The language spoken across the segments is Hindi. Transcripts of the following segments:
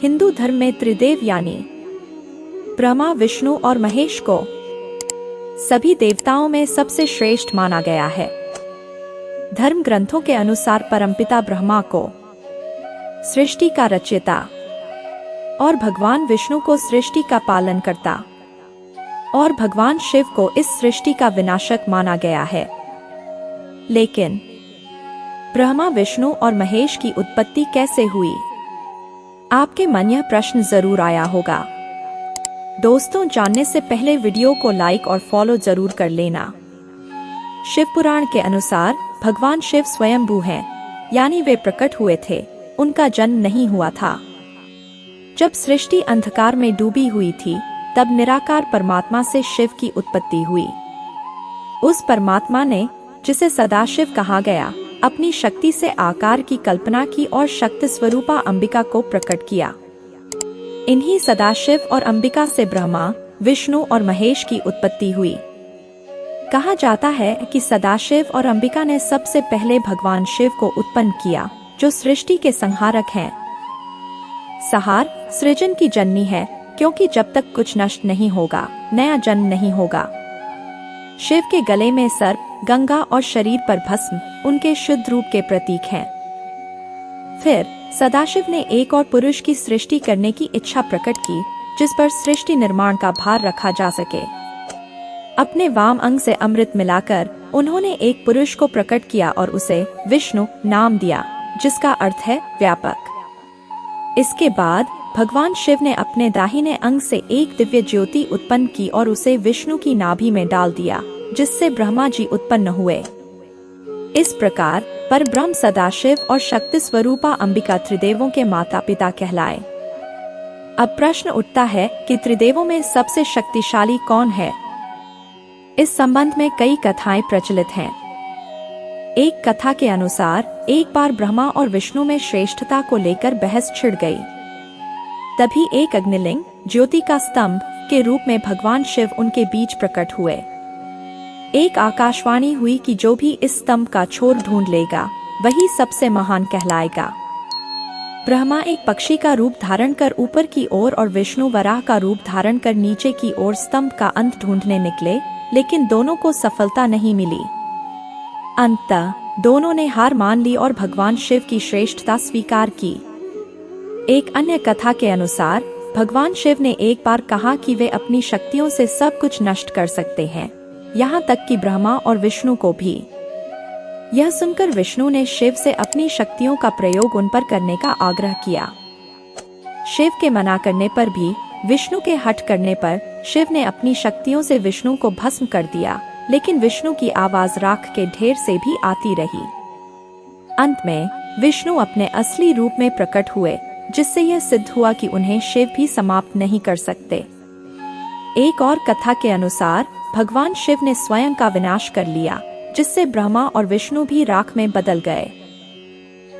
हिंदू धर्म में त्रिदेव यानी ब्रह्मा, विष्णु और महेश को सभी देवताओं में सबसे श्रेष्ठ माना गया है। धर्म ग्रंथों के अनुसार परमपिता ब्रह्मा को सृष्टि का रचयिता और भगवान विष्णु को सृष्टि का पालन करता और भगवान शिव को इस सृष्टि का विनाशक माना गया है। लेकिन ब्रह्मा, विष्णु और महेश की उत्पत्ति कैसे हुई? आपके मन यह प्रश्न जरूर आया होगा। दोस्तों, जानने से पहले वीडियो को लाइक और फॉलो जरूर कर लेना। शिव पुराण के अनुसार भगवान शिव स्वयंभू हैं, यानी वे प्रकट हुए थे, उनका जन्म नहीं हुआ था। जब सृष्टि अंधकार में डूबी हुई थी, तब निराकार परमात्मा से शिव की उत्पत्ति हुई। उस परमात्मा ने, जिसे सदाशिव कहा गया, अपनी शक्ति से आकार की कल्पना की और शक्ति स्वरूपा अंबिका को प्रकट किया। इन्हीं सदाशिव और अंबिका से ब्रह्मा, विष्णु और महेश की उत्पत्ति हुई। कहा जाता है कि सदाशिव और अंबिका ने सबसे पहले भगवान शिव को उत्पन्न किया, जो सृष्टि के संहारक हैं। संहार सृजन की जननी है, क्योंकि जब तक कुछ नष्ट नहीं होगा, नया जन्म नहीं होगा। शिव के गले में सर्प, गंगा और शरीर पर भस्म उनके शुद्ध रूप के प्रतीक हैं। फिर सदाशिव ने एक और पुरुष की सृष्टि करने की इच्छा प्रकट की, जिस पर सृष्टि निर्माण का भार रखा जा सके। अपने वाम अंग से अमृत मिलाकर उन्होंने एक पुरुष को प्रकट किया और उसे विष्णु नाम दिया, जिसका अर्थ है व्यापक। इसके बाद भगवान शिव ने अपने दाहिने अंग से एक दिव्य ज्योति उत्पन्न की और उसे विष्णु की नाभि में डाल दिया, जिससे ब्रह्मा जी उत्पन्न हुए। इस प्रकार परब्रह्म सदाशिव और शक्ति स्वरूपा अंबिका त्रिदेवों के माता पिता कहलाए। अब प्रश्न उठता है कि त्रिदेवों में सबसे शक्तिशाली कौन है? इस संबंध में कई कथाएं प्रचलित हैं। एक कथा के अनुसार एक बार ब्रह्मा और विष्णु में श्रेष्ठता को लेकर बहस छिड़ गई। तभी एक अग्निलिंग, ज्योति का स्तंभ के रूप में भगवान शिव उनके बीच प्रकट हुए। एक आकाशवाणी हुई कि जो भी इस स्तंभ का छोर ढूंढ लेगा, वही सबसे महान कहलाएगा। ब्रह्मा एक पक्षी का रूप धारण कर ऊपर की ओर और विष्णु वराह का रूप धारण कर नीचे की ओर स्तंभ का अंत ढूंढने निकले, लेकिन दोनों को सफलता नहीं मिली। अंततः दोनों ने हार मान ली और भगवान शिव की श्रेष्ठता स्वीकार की। एक अन्य कथा के अनुसार भगवान शिव ने एक बार कहा कि वे अपनी शक्तियों से सब कुछ नष्ट कर सकते हैं, यहाँ तक कि ब्रह्मा और विष्णु को भी। यह सुनकर विष्णु ने शिव से अपनी शक्तियों का प्रयोग उन पर करने का आग्रह किया। शिव के मना करने पर भी, विष्णु के हठ करने पर शिव ने अपनी शक्तियों से विष्णु को भस्म कर दिया, लेकिन विष्णु की आवाज राख के ढेर से भी आती रही। अंत में विष्णु अपने असली रूप में प्रकट हुए, जिससे यह सिद्ध हुआ कि उन्हें शिव भी समाप्त नहीं कर सकते। एक और कथा के अनुसार भगवान शिव ने स्वयं का विनाश कर लिया, जिससे ब्रह्मा और विष्णु भी राख में बदल गए।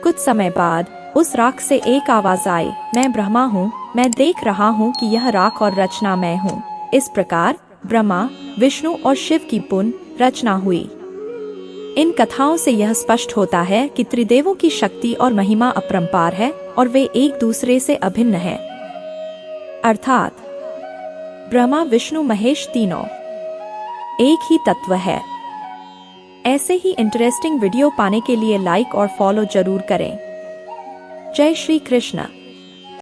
कुछ समय बाद उस राख से एक आवाज आई, मैं ब्रह्मा हूँ, मैं देख रहा हूँ कि यह राख और रचना मैं हूँ। इस प्रकार ब्रह्मा, विष्णु और शिव की पुनः रचना हुई। इन कथाओं से यह स्पष्ट होता है कि त्रिदेवों की शक्ति और महिमा अपरंपार है और वे एक दूसरे से अभिन्न हैं। अर्थात ब्रह्मा, विष्णु, महेश तीनों एक ही तत्व है। ऐसे ही इंटरेस्टिंग वीडियो पाने के लिए लाइक और फॉलो जरूर करें। जय श्री कृष्ण।